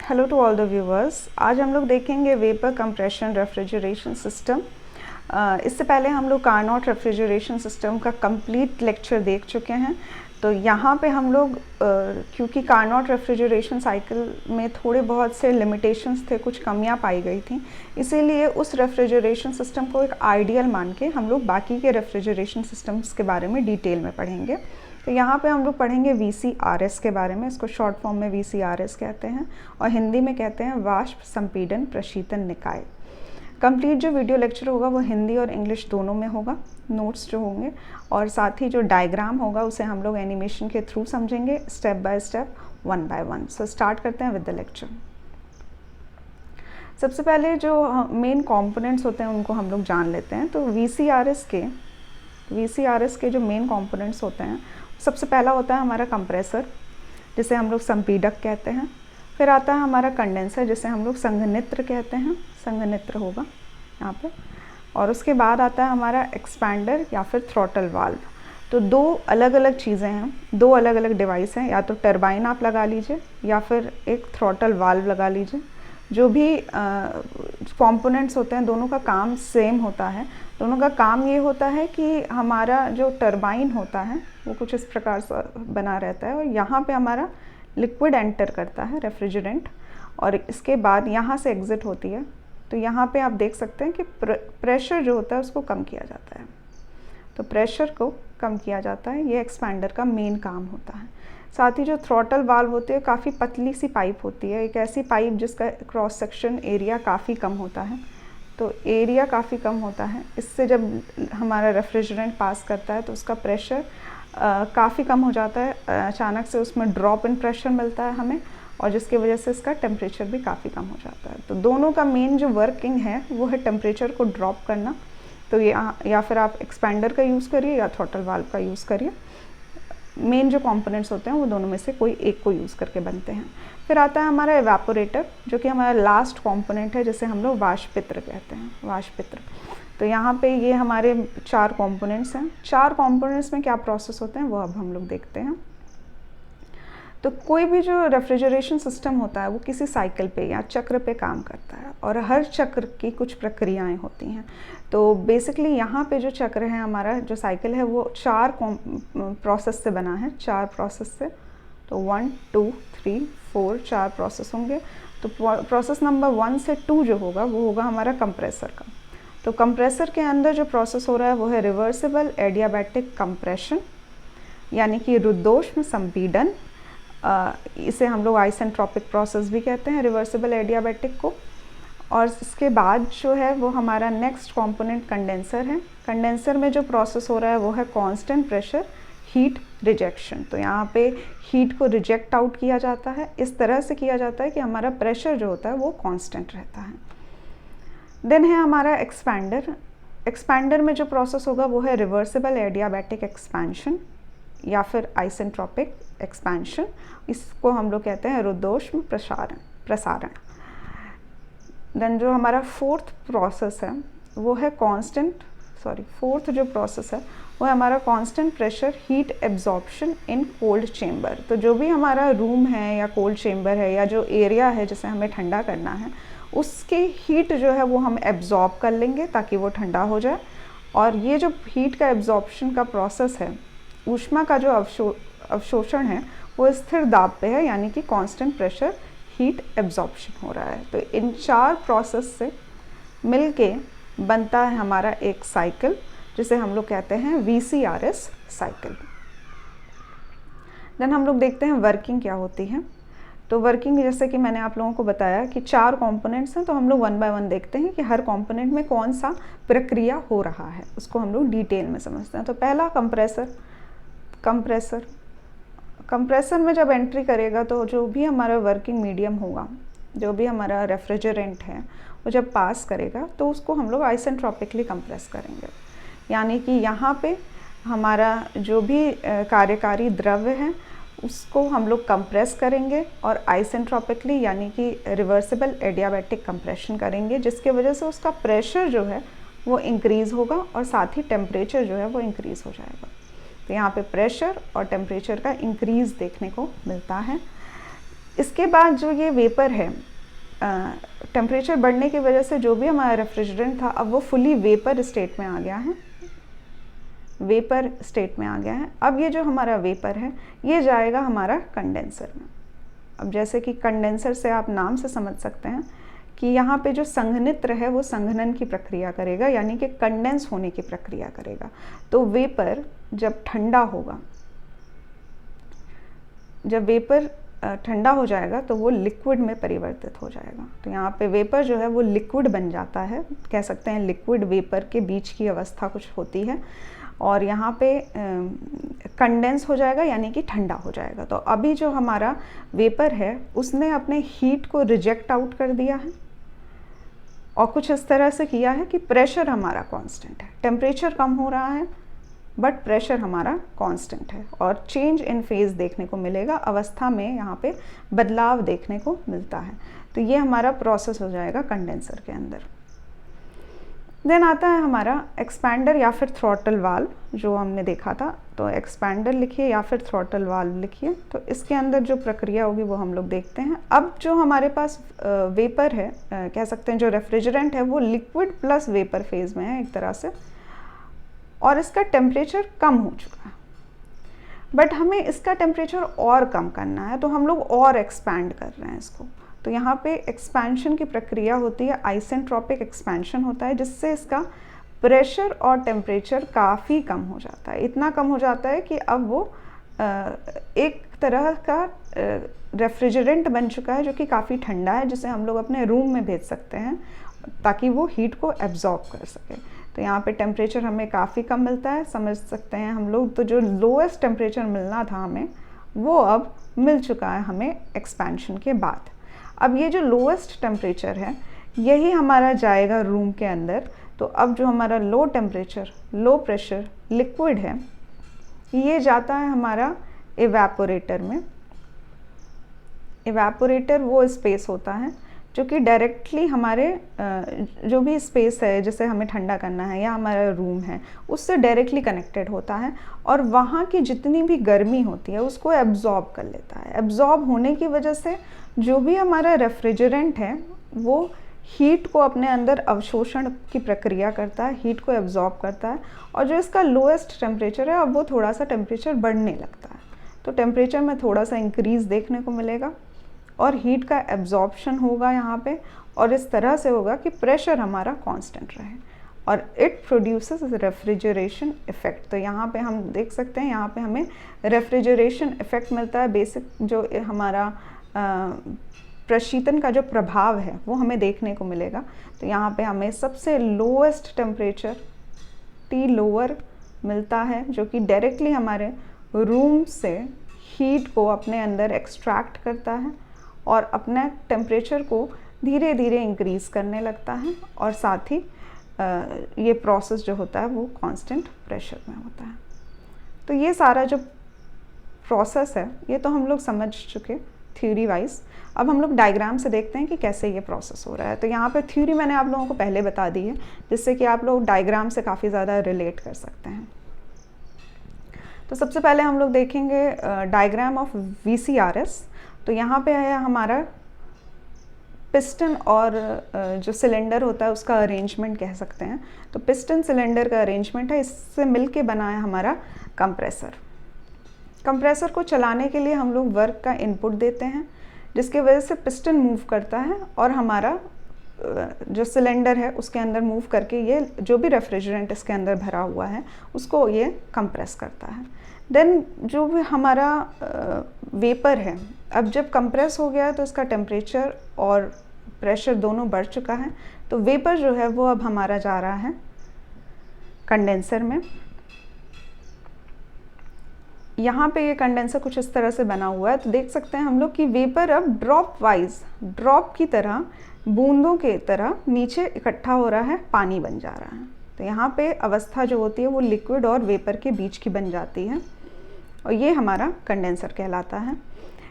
Hello to all the viewers. आज हम लोग देखेंगे वेपर कंप्रेशन रेफ्रिजरेशन सिस्टम। इससे पहले हम लोग कार्नोट रेफ्रिजरेशन सिस्टम का कंप्लीट लेक्चर देख चुके हैं। तो यहाँ पे हम लोग क्योंकि कार्नोट रेफ्रिजरेशन साइकिल में थोड़े बहुत से लिमिटेशंस थे, कुछ कमियाँ पाई गई थी, इसीलिए उस रेफ्रिजरेशन सिस्टम को एक आइडियल मान के हम लोग बाकी के रेफ्रिजरेशन सिस्टम्स के बारे में डिटेल में पढ़ेंगे। तो यहाँ पे हम लोग पढ़ेंगे VCRS के बारे में। इसको शॉर्ट फॉर्म में VCRS कहते हैं और हिंदी में कहते हैं वाष्प संपीड़न प्रशीतन निकाय। कंप्लीट जो वीडियो लेक्चर होगा वो हिंदी और इंग्लिश दोनों में होगा, नोट्स जो होंगे, और साथ ही जो डायग्राम होगा उसे हम लोग एनिमेशन के थ्रू समझेंगे, step by step, one by one. So start करते हैं विद द लेक्चर। सबसे पहले जो मेन कंपोनेंट्स होते हैं उनको हम लोग जान लेते हैं। तो VCRS के जो मेन कंपोनेंट्स होते हैं, सबसे पहला होता है हमारा कंप्रेसर, जिसे हम लोग संपीडक कहते हैं। फिर आता है हमारा कंडेंसर, जिसे हम लोग संघनित्र कहते हैं, संघनित्र होगा यहाँ पे। और उसके बाद आता है हमारा एक्सपैंडर या फिर थ्रॉटल वाल्व। तो दो अलग अलग चीज़ें हैं, दो अलग अलग डिवाइस हैं, या तो टरबाइन आप लगा लीजिए या फिर एक थ्रॉटल वाल्व लगा लीजिए। जो भी कंपोनेंट्स होते हैं दोनों का काम सेम होता है। दोनों का काम ये होता है कि हमारा जो टरबाइन होता है वो कुछ इस प्रकार से बना रहता है और यहाँ पे हमारा लिक्विड एंटर करता है, रेफ्रिजरेंट, और इसके बाद यहाँ से एग्ज़िट होती है। तो यहाँ पे आप देख सकते हैं कि प्रेशर जो होता है उसको कम किया जाता है। तो प्रेशर को कम किया जाता है, ये एक्सपैंडर का मेन काम होता है। साथ ही जो थ्रॉटल वाल्व होती है, काफ़ी पतली सी पाइप होती है, एक ऐसी पाइप जिसका क्रॉस सेक्शन एरिया काफ़ी कम होता है। तो एरिया काफ़ी कम होता है, इससे जब हमारा रेफ्रिजरेंट पास करता है तो उसका प्रेशर काफ़ी कम हो जाता है। अचानक से उसमें ड्रॉप इन प्रेशर मिलता है हमें, और जिसकी वजह से इसका टेम्परेचर भी काफ़ी कम हो जाता है। तो दोनों का मेन जो वर्किंग है वो है टेम्परेचर को ड्रॉप करना। तो ये या फिर आप एक्सपैंडर का यूज़ करिए या थ्रॉटल वाल्व का यूज़ करिए। मेन जो कंपोनेंट्स होते हैं वो दोनों में से कोई एक को यूज़ करके बनते हैं। फिर आता है हमारा एवापोरेटर, जो कि हमारा लास्ट कंपोनेंट है, जिसे हम लोग वाष्पित्र कहते हैं, वाष्पित्र। तो यहाँ पे ये हमारे 4 कंपोनेंट्स हैं। 4 कंपोनेंट्स में क्या प्रोसेस होते हैं वो अब हम लोग देखते हैं। तो कोई भी जो रेफ्रिजरेशन सिस्टम होता है वो किसी साइकिल पे या चक्र पे काम करता है, और हर चक्र की कुछ प्रक्रियाएं होती हैं। तो बेसिकली यहाँ पे जो चक्र है, हमारा जो साइकिल है, वो 4 प्रोसेस से बना है, 4 प्रोसेस से। तो 1 2 3 4 4 प्रोसेस होंगे। तो प्रोसेस नंबर 1 से 2 जो होगा वो होगा हमारा कंप्रेसर का। तो कंप्रेसर के अंदर जो प्रोसेस हो रहा है वो है रिवर्सिबल एडियाबैटिक कंप्रेशन, यानी कि रुद्धोष्म संपीड़न। इसे हम लोग आइसेंट्रोपिक प्रोसेस भी कहते हैं, रिवर्सिबल एडियाबैटिक को। और इसके बाद जो है वो हमारा नेक्स्ट कंपोनेंट कंडेंसर है। कंडेंसर में जो प्रोसेस हो रहा है वो है कांस्टेंट प्रेशर हीट रिजेक्शन। तो यहाँ पे हीट को रिजेक्ट आउट किया जाता है, इस तरह से किया जाता है कि हमारा प्रेशर जो होता है वो कांस्टेंट रहता है। देन है हमारा एक्सपैंडर। एक्सपैंडर में जो प्रोसेस होगा वो है रिवर्सिबल एडियाबैटिक एक्सपेंशन या फिर आइसेंट्रोपिक एक्सपेंशन। इसको हम लोग कहते हैं रुद्धोष्म प्रसारण। देन जो हमारा फोर्थ जो प्रोसेस है वो है हमारा constant pressure heat absorption in cold chamber. तो जो भी हमारा रूम है या कोल्ड चेम्बर है या जो एरिया है जिसे हमें ठंडा करना है, उसकी हीट जो है वो हम एब्जॉर्ब कर लेंगे ताकि वो ठंडा हो जाए। और ये जो हीट का एब्जॉर्प्शन का प्रोसेस है, ऊष्मा का जो अवशोषण है वो स्थिर दाब पे है, यानी कि कांस्टेंट प्रेशर हीट एब्जॉर्प्शन हो रहा है। तो इन 4 प्रोसेस से मिलके बनता है हमारा एक साइकिल, जिसे हम लोग कहते हैं VCRS साइकिल। देन हम लोग देखते हैं वर्किंग क्या होती है। तो वर्किंग, जैसे कि मैंने आप लोगों को बताया कि 4 कंपोनेंट्स हैं, तो हम लोग वन बाय वन देखते हैं कि हर कंपोनेंट में कौन सा प्रक्रिया हो रहा है, उसको हम लोग डिटेल में समझते हैं। तो पहला कंप्रेसर में जब एंट्री करेगा तो जो भी हमारा वर्किंग मीडियम होगा, जो भी हमारा रेफ्रिजरेंट है, वो जब पास करेगा तो उसको हम लोग आइसेंट्रोपिकली कंप्रेस करेंगे। यानी कि यहाँ पे हमारा जो भी कार्यकारी द्रव्य है उसको हम लोग कंप्रेस करेंगे और आइसेंट्रोपिकली यानी कि रिवर्सिबल एडियाबैटिक कंप्रेशन करेंगे, जिसके वजह से उसका प्रेशर जो है वो इंक्रीज़ होगा और साथ ही टेम्परेचर जो है वो इंक्रीज़ हो जाएगा। तो यहाँ पे प्रेशर और टेम्परेचर का इंक्रीज़ देखने को मिलता है। इसके बाद जो ये वेपर है, टेम्परेचर बढ़ने की वजह से जो भी हमारा रेफ्रिजरेंट था अब वो फुली वेपर स्टेट में आ गया है, वेपर स्टेट में आ गया है। अब ये जो हमारा वेपर है ये जाएगा हमारा कंडेंसर में। अब जैसे कि कंडेंसर से आप नाम से समझ सकते हैं कि यहाँ पे जो संघनित्र है वो संघनन की प्रक्रिया करेगा, यानी कि कंडेंस होने की प्रक्रिया करेगा। तो वेपर जब ठंडा होगा, जब वेपर ठंडा हो जाएगा तो वो लिक्विड में परिवर्तित हो जाएगा। तो यहाँ पे वेपर जो है वो लिक्विड बन जाता है, कह सकते हैं लिक्विड वेपर के बीच की अवस्था कुछ होती है, और यहाँ पे कंडेंस हो जाएगा यानी कि ठंडा हो जाएगा। तो अभी जो हमारा वेपर है उसने अपने हीट को रिजेक्ट आउट कर दिया है और कुछ इस तरह से किया है कि प्रेशर हमारा कांस्टेंट है, टेम्परेचर कम हो रहा है बट प्रेशर हमारा कांस्टेंट है, और चेंज इन फेज देखने को मिलेगा, अवस्था में यहाँ पे बदलाव देखने को मिलता है। तो ये हमारा प्रोसेस हो जाएगा कंडेंसर के अंदर। देन आता है हमारा एक्सपैंडर या फिर थ्रॉटल वाल्व, जो हमने देखा था। तो एक्सपैंडर लिखिए या फिर थ्रॉटल वाल्व लिखिए। तो इसके अंदर जो प्रक्रिया होगी वो हम लोग देखते हैं। अब जो हमारे पास वेपर है, कह सकते हैं जो रेफ्रिजरेंट है वो लिक्विड प्लस वेपर फेज में है एक तरह से, और इसका टेम्परेचर कम हो चुका है, बट हमें इसका टेम्परेचर और कम करना है, तो हम लोग और एक्सपैंड कर रहे हैं इसको। तो यहाँ पे एक्सपेंशन की प्रक्रिया होती है, आइसेंट्रोपिक एक्सपेंशन होता है, जिससे इसका प्रेशर और टेम्परेचर काफ़ी कम हो जाता है। इतना कम हो जाता है कि अब वो एक तरह का रेफ्रिजरेंट बन चुका है जो कि काफ़ी ठंडा है, जिसे हम लोग अपने रूम में भेज सकते हैं ताकि वो हीट को एब्जॉर्ब कर सके। तो यहाँ पे टेम्परेचर हमें काफ़ी कम मिलता है, समझ सकते हैं हम लोग। तो जो लोएस्ट टेम्परेचर मिलना था हमें वो अब मिल चुका है हमें एक्सपेंशन के बाद। अब ये जो लोएस्ट टेम्परेचर है यही हमारा जाएगा रूम के अंदर। तो अब जो हमारा low temperature low pressure liquid है ये जाता है हमारा इवेपोरेटर में। इवेपोरेटर वो स्पेस होता है जो कि डायरेक्टली हमारे जो भी स्पेस है जिसे हमें ठंडा करना है या हमारा रूम है उससे डायरेक्टली कनेक्टेड होता है, और वहाँ की जितनी भी गर्मी होती है उसको एब्जॉर्ब कर लेता है। एब्जॉर्ब होने की वजह से जो भी हमारा रेफ्रिजरेंट है वो हीट को अपने अंदर अवशोषण की प्रक्रिया करता है, हीट को एब्जॉर्ब करता है, और जो इसका लोएस्ट टेम्परेचर है अब वो थोड़ा सा टेम्परेचर बढ़ने लगता है। तो टेम्परेचर में थोड़ा सा इंक्रीज़ देखने को मिलेगा और हीट का एब्जॉर्प्शन होगा यहाँ पे, और इस तरह से होगा कि प्रेशर हमारा कांस्टेंट रहे, और इट प्रोड्यूसेस रेफ्रिजरेशन इफेक्ट। तो यहाँ पे हम देख सकते हैं यहाँ पे हमें रेफ्रिजरेशन इफेक्ट मिलता है। बेसिक जो हमारा प्रशीतन का जो प्रभाव है वो हमें देखने को मिलेगा। तो यहाँ पे हमें सबसे लोएस्ट टेम्परेचर टी लोअर मिलता है जो कि डायरेक्टली हमारे रूम से हीट को अपने अंदर एक्सट्रैक्ट करता है और अपने टेम्परेचर को धीरे धीरे इंक्रीज़ करने लगता है, और साथ ही ये प्रोसेस जो होता है वो कांस्टेंट प्रेशर में होता है। तो ये सारा जो प्रोसेस है ये तो हम लोग समझ चुके थ्योरी वाइज। अब हम लोग डायग्राम से देखते हैं कि कैसे ये प्रोसेस हो रहा है। तो यहाँ पे थ्योरी मैंने आप लोगों को पहले बता दी है, जिससे कि आप लोग डायग्राम से काफ़ी ज़्यादा रिलेट कर सकते हैं। तो सबसे पहले हम लोग देखेंगे डायग्राम ऑफ VCRS। तो यहाँ पे है हमारा पिस्टन और जो सिलेंडर होता है उसका अरेंजमेंट कह सकते हैं। तो पिस्टन सिलेंडर का अरेंजमेंट है, इससे मिलके बना है हमारा कंप्रेसर। कंप्रेसर को चलाने के लिए हम लोग वर्क का इनपुट देते हैं, जिसकी वजह से पिस्टन मूव करता है और हमारा जो सिलेंडर है उसके अंदर मूव करके ये जो भी रेफ्रिजरेंट इसके अंदर भरा हुआ है उसको ये कंप्रेस करता है। देन जो भी हमारा वेपर है, अब जब कंप्रेस हो गया है तो इसका टेम्परेचर और प्रेशर दोनों बढ़ चुका है। तो वेपर जो है वो अब हमारा जा रहा है कंडेंसर में। यहाँ पे ये कंडेंसर कुछ इस तरह से बना हुआ है। तो देख सकते हैं हम लोग कि वेपर अब ड्रॉप वाइज, ड्रॉप की तरह, बूंदों के तरह नीचे इकट्ठा हो रहा है, पानी बन जा रहा है। तो यहाँ पे अवस्था जो होती है वो लिक्विड और वेपर के बीच की बन जाती है, और ये हमारा कंडेंसर कहलाता है।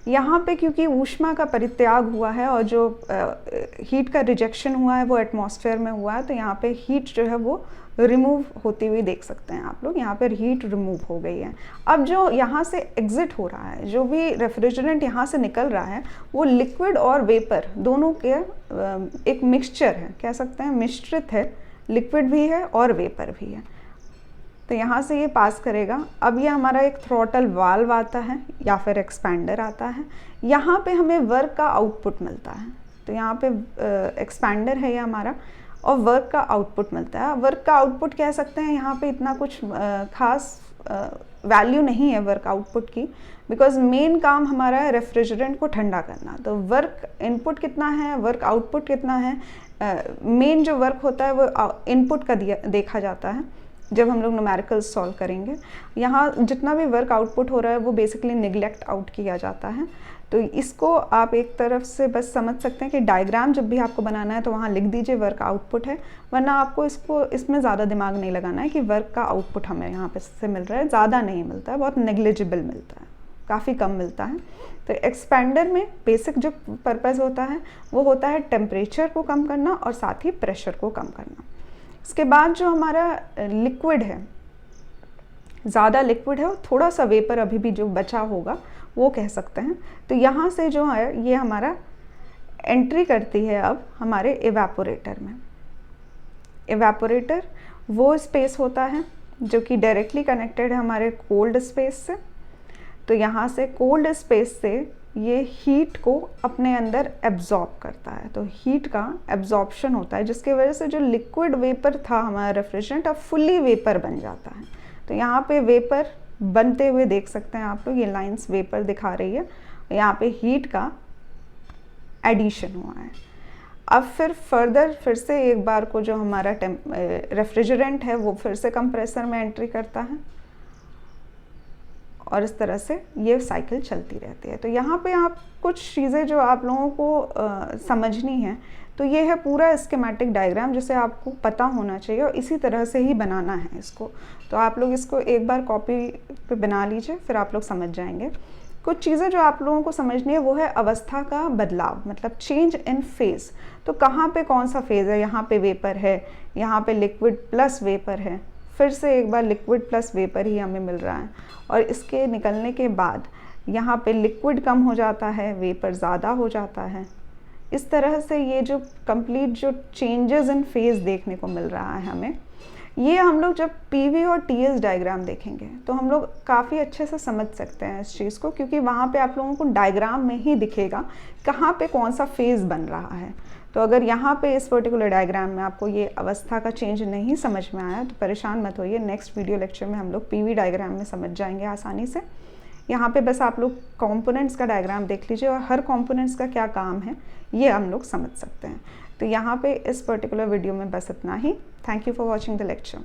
यहाँ पे क्योंकि ऊष्मा का परित्याग हुआ है और जो हीट का रिजेक्शन हुआ है वो एटमॉस्फेयर में हुआ है, तो यहाँ पे हीट जो है वो रिमूव होती हुई देख सकते हैं आप लोग। यहाँ पर हीट रिमूव हो गई है। अब जो यहाँ से एग्जिट हो रहा है, जो भी रेफ्रिजरेंट यहाँ से निकल रहा है, वो लिक्विड और वेपर दोनों के एक मिक्सचर है, कह सकते हैं मिश्रित है, लिक्विड भी है और वेपर भी है। तो यहाँ से ये पास करेगा। अब ये हमारा एक थ्रॉटल वाल्व आता है या फिर एक्सपैंडर आता है। यहाँ पे हमें वर्क का आउटपुट मिलता है। तो यहाँ पे एक्सपैंडर है ये हमारा, और वर्क का आउटपुट मिलता है। वर्क का आउटपुट कह सकते हैं, यहाँ पे इतना कुछ खास वैल्यू नहीं है वर्क आउटपुट की, बिकॉज मेन काम हमारा है रेफ्रिजरेंट को ठंडा करना। तो वर्क इनपुट कितना है, वर्क आउटपुट कितना है, मेन जो वर्क होता है वो इनपुट का देखा जाता है जब हम लोग न्यूमेरिकल्स सॉल्व करेंगे। यहाँ जितना भी वर्क आउटपुट हो रहा है वो बेसिकली निगलेक्ट आउट किया जाता है। तो इसको आप एक तरफ से बस समझ सकते हैं कि डायग्राम जब भी आपको बनाना है तो वहाँ लिख दीजिए वर्क आउटपुट है, वरना आपको इसमें ज़्यादा दिमाग नहीं लगाना है कि वर्क का आउटपुट हमें यहाँ पे से मिल रहा है। ज़्यादा नहीं मिलता है, बहुत नेग्लिजिबल मिलता है, काफ़ी कम मिलता है। तो एक्सपेंडर में बेसिक जो पर्पज़ होता है वो होता है टेम्परेचर को कम करना और साथ ही प्रेशर को कम करना। इसके बाद जो हमारा लिक्विड है, ज़्यादा लिक्विड है और थोड़ा सा वेपर अभी भी जो बचा होगा वो कह सकते हैं। तो यहाँ से जो है ये हमारा एंट्री करती है अब हमारे इवेपोरेटर में। इवेपोरेटर वो स्पेस होता है जो कि डायरेक्टली कनेक्टेड है हमारे कोल्ड स्पेस से। तो यहाँ से कोल्ड स्पेस से ये हीट को अपने अंदर एब्जॉर्ब करता है। तो हीट का एब्जॉर्प्शन होता है जिसकी वजह से जो लिक्विड वेपर था हमारा रेफ्रिजरेंट अब फुल्ली वेपर बन जाता है। तो यहाँ पे वेपर बनते हुए देख सकते हैं आप लोग, ये लाइंस वेपर दिखा रही है। यहाँ पे हीट का एडिशन हुआ है। अब फिर से एक बार को जो हमारा रेफ्रिजरेंट है वो फिर से कंप्रेसर में एंट्री करता है और इस तरह से ये साइकिल चलती रहती है। तो यहाँ पे आप कुछ चीज़ें जो आप लोगों को समझनी है, तो ये है पूरा स्कीमेटिक डायग्राम जिसे आपको पता होना चाहिए और इसी तरह से ही बनाना है इसको। तो आप लोग इसको एक बार कॉपी पे बना लीजिए, फिर आप लोग समझ जाएंगे। कुछ चीज़ें जो आप लोगों को समझनी है वो है अवस्था का बदलाव, मतलब चेंज इन फेज़। तो कहाँ पे कौन सा फेज़ है, यहाँ पे वेपर है, यहाँ पे लिक्विड प्लस वेपर है, फिर से एक बार लिक्विड प्लस वेपर ही हमें मिल रहा है, और इसके निकलने के बाद यहाँ पे लिक्विड कम हो जाता है, वेपर ज़्यादा हो जाता है। इस तरह से ये जो कंप्लीट जो चेंजेस इन फेज़ देखने को मिल रहा है हमें, ये हम लोग जब पीवी और टीएस डायग्राम देखेंगे तो हम लोग काफ़ी अच्छे से समझ सकते हैं इस चीज़ को, क्योंकि वहाँ पे आप लोगों को डायग्राम में ही दिखेगा कहाँ पे कौन सा फेज़ बन रहा है। तो अगर यहाँ पे इस पर्टिकुलर डायग्राम में आपको ये अवस्था का चेंज नहीं समझ में आया तो परेशान मत होइए, नेक्स्ट वीडियो लेक्चर में हम लोग पीवी डायग्राम में समझ जाएंगे आसानी से। यहाँ पे बस आप लोग कंपोनेंट्स का डायग्राम देख लीजिए और हर कंपोनेंट्स का क्या काम है ये हम लोग समझ सकते हैं। तो यहाँ पे इस पर्टिकुलर वीडियो में बस इतना ही। Thank you for watching the lecture.